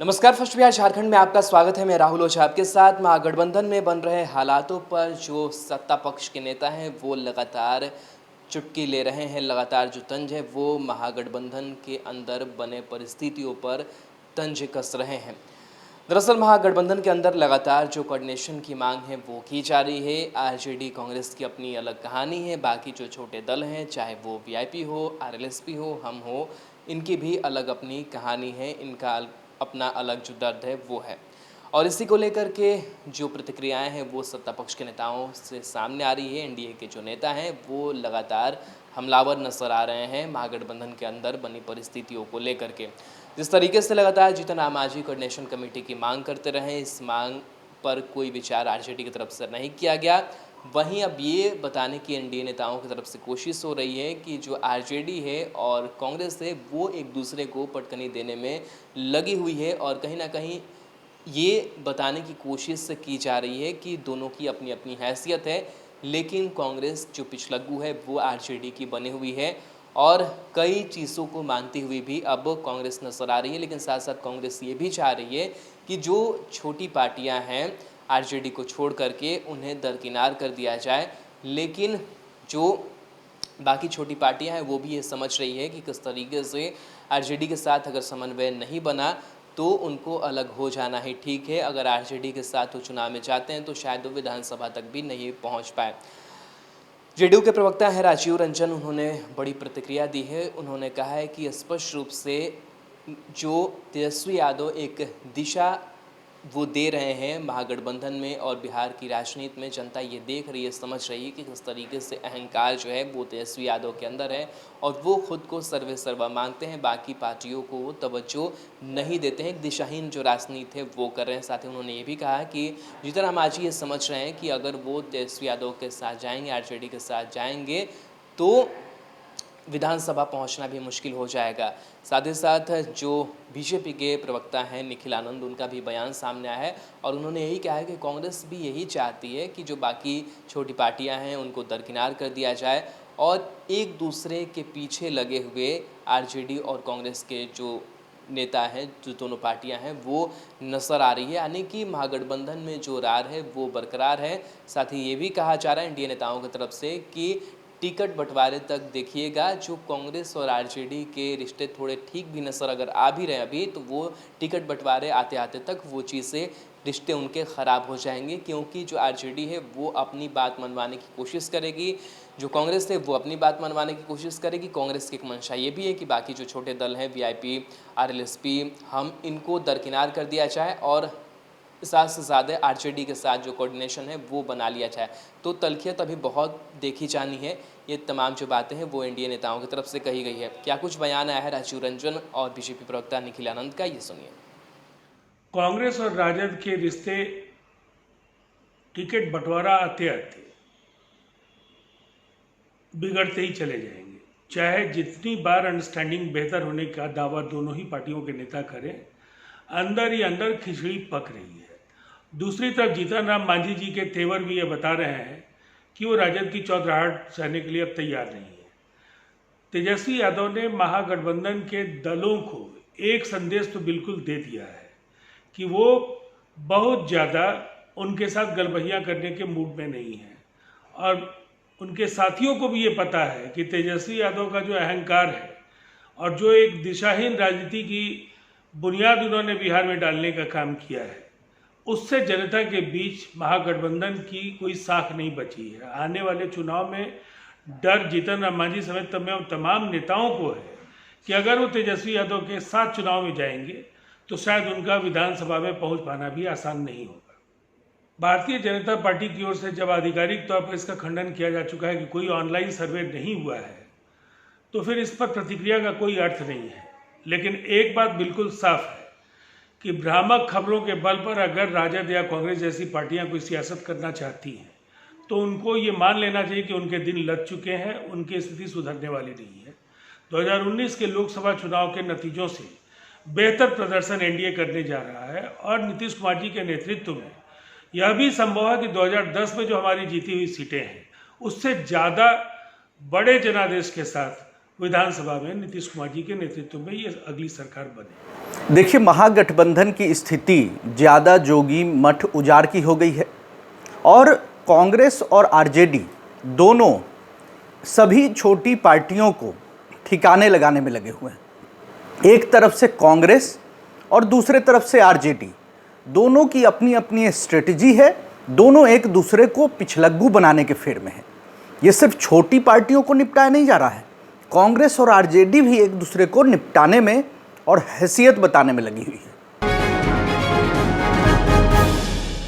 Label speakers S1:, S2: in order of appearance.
S1: नमस्कार। फर्स्ट बिहार झारखंड में आपका स्वागत है। मैं राहुल ओझा आपके साथ। महागठबंधन में बन रहे हालातों पर जो सत्ता पक्ष के नेता हैं वो लगातार चुटकी ले रहे हैं। लगातार जो तंज है वो महागठबंधन के अंदर बने परिस्थितियों पर तंज कस रहे हैं। दरअसल महागठबंधन के अंदर लगातार जो कोऑर्डिनेशन की मांग है वो की जा रही है। आरजेडी कांग्रेस की अपनी अलग कहानी है, बाकी जो छोटे दल हैं चाहे वो वीआईपी हो, आरएलएसपी हो, हम हो, इनकी भी अलग अपनी कहानी है, इनका अपना अलग जो दर्द है वो है। और इसी को लेकर के जो प्रतिक्रियाएं हैं वो सत्ता पक्ष के नेताओं से सामने आ रही है। एनडीए के जो नेता हैं वो लगातार हमलावर नजर आ रहे हैं महागठबंधन के अंदर बनी परिस्थितियों को लेकर के। जिस तरीके से लगातार जीतन राम मांझी कोऑर्डिनेशन कमेटी की मांग करते रहे, इस मांग पर कोई विचार आरजेडी की तरफ से नहीं किया गया। वहीं अब ये बताने की एनडीए नेताओं की तरफ से कोशिश हो रही है कि जो आरजेडी है और कांग्रेस है वो एक दूसरे को पटकनी देने में लगी हुई है, और कहीं ना कहीं ये बताने की कोशिश की जा रही है कि दोनों की अपनी अपनी हैसियत है, लेकिन कांग्रेस जो पिछलग्गू है वो आरजेडी की बनी हुई है और कई चीज़ों को मानती हुई भी अब कांग्रेस नजर आ रही है। लेकिन साथ साथ कांग्रेस ये भी चाह रही है कि जो छोटी पार्टियां हैं आरजेडी को छोड़ करके उन्हें दरकिनार कर दिया जाए। लेकिन जो बाकी छोटी पार्टियां हैं वो भी ये समझ रही है कि किस तरीके से आरजेडी के साथ अगर समन्वय नहीं बना तो उनको अलग हो जाना ही ठीक है। अगर आरजेडी के साथ वो चुनाव में जाते हैं तो शायद वो विधानसभा तक भी नहीं पहुंच पाए। जेडीयू के प्रवक्ता हैं राजीव रंजन, उन्होंने बड़ी प्रतिक्रिया दी है। उन्होंने कहा है कि स्पष्ट रूप से जो तेजस्वी यादव एक दिशा वो दे रहे हैं महागठबंधन में और बिहार की राजनीति में, जनता ये देख रही है, समझ रही है कि किस तरीके से अहंकार जो है वो तेजस्वी यादव के अंदर है और वो खुद को सर्वे सर्वा मानते हैं, बाकी पार्टियों को वो तवज्जो नहीं देते हैं, एक दिशाहीन जो राजनीति है वो कर रहे हैं। साथ ही उन्होंने ये भी कहा कि जीतन राम मांझी ये समझ रहे हैं कि अगर वो तेजस्वी यादव के साथ जाएंगे, आरजेडी के साथ जाएंगे तो विधानसभा पहुंचना भी मुश्किल हो जाएगा। साथ ही साथ जो बीजेपी के प्रवक्ता हैं निखिल आनंद, उनका भी बयान सामने आया है और उन्होंने यही कहा है कि कांग्रेस भी यही चाहती है कि जो बाकी छोटी पार्टियां हैं उनको दरकिनार कर दिया जाए और एक दूसरे के पीछे लगे हुए आरजेडी और कांग्रेस के जो नेता हैं, जो दोनों पार्टियां हैं वो नजर आ रही है, यानी कि महागठबंधन में जो रार है वो बरकरार है। साथ ही ये भी कहा जा रहा है एनडीए नेताओं की तरफ से कि टिकट बंटवारे तक देखिएगा, जो कांग्रेस और आरजेडी के रिश्ते थोड़े ठीक भी नजर अगर आ भी रहे अभी, तो वो टिकट बंटवारे आते आते तक वो चीज़ें रिश्ते उनके ख़राब हो जाएंगे, क्योंकि जो आरजेडी है वो अपनी बात मनवाने की कोशिश करेगी, जो कांग्रेस है वो अपनी बात मनवाने की कोशिश करेगी। कांग्रेस की एक मंशा ये भी है कि बाकी जो छोटे दल हैं वीआईपी, आरएलएसपी, हम इनको दरकिनार कर दिया जाए और साथ से ज़्यादा आरजेडी के साथ जो कोऑर्डिनेशन है वो बना लिया जाए। तो तलखियत अभी बहुत देखी जानी है। ये तमाम जो बातें हैं वो एनडीए नेताओं की तरफ से कही गई है। क्या कुछ बयान आया है राजीव रंजन और बीजेपी प्रवक्ता निखिल आनंद का, ये सुनिए।
S2: कांग्रेस और राजद के रिश्ते टिकट बंटवारा आते आते बिगड़ते ही चले जाएंगे। चाहे जितनी बार अंडरस्टैंडिंग बेहतर होने का दावा दोनों ही पार्टियों के नेता करें, अंदर ही अंदर खिचड़ी पक रही है। दूसरी तरफ जीतन राम मांझी जी के तेवर भी ये बता रहे हैं कि वो राजद की चौधराहट सहने के लिए अब तैयार नहीं है। तेजस्वी यादव ने महागठबंधन के दलों को एक संदेश तो बिल्कुल दे दिया है कि वो बहुत ज़्यादा उनके साथ गलबहियाँ करने के मूड में नहीं है और उनके साथियों को भी ये पता है कि तेजस्वी यादव का जो अहंकार है और जो एक दिशाहीन राजनीति की बुनियाद उन्होंने बिहार में डालने का काम किया है, उससे जनता के बीच महागठबंधन की कोई साख नहीं बची है। आने वाले चुनाव में डर जीतन राम मांझी समेत तमाम नेताओं को है कि अगर वो तेजस्वी यादव के साथ चुनाव में जाएंगे तो शायद उनका विधानसभा में पहुंच पाना भी आसान नहीं होगा। भारतीय जनता पार्टी की ओर से जब आधिकारिक तौर पर इसका खंडन किया जा चुका है कि कोई ऑनलाइन सर्वे नहीं हुआ है, तो फिर इस पर प्रतिक्रिया का कोई अर्थ नहीं है। लेकिन एक बात बिल्कुल साफ है कि भ्रामक खबरों के बल पर अगर राजद या कांग्रेस जैसी पार्टियां कोई सियासत करना चाहती हैं तो उनको ये मान लेना चाहिए कि उनके दिन लग चुके हैं, उनकी स्थिति सुधरने वाली नहीं है। 2019 के लोकसभा चुनाव के नतीजों से बेहतर प्रदर्शन एनडीए करने जा रहा है और नीतीश कुमार जी के नेतृत्व में यह भी संभव है कि 2010 में जो हमारी जीती हुई सीटें हैं उससे ज़्यादा बड़े जनादेश के साथ विधानसभा में नीतीश कुमार जी के नेतृत्व में ये अगली सरकार बने।
S3: देखिए, महागठबंधन की स्थिति ज़्यादा जोगी मठ उजाड़ की हो गई है और कांग्रेस और आरजेडी दोनों सभी छोटी पार्टियों को ठिकाने लगाने में लगे हुए हैं। एक तरफ से कांग्रेस और दूसरे तरफ से आरजेडी, दोनों की अपनी अपनी स्ट्रेटजी है, दोनों एक दूसरे को पिछलग्गू बनाने के फेर में है। ये सिर्फ छोटी पार्टियों को निपटाया नहीं जा रहा है, कांग्रेस और आरजेडी भी एक दूसरे को निपटाने में और हैसियत बताने में लगी हुई है।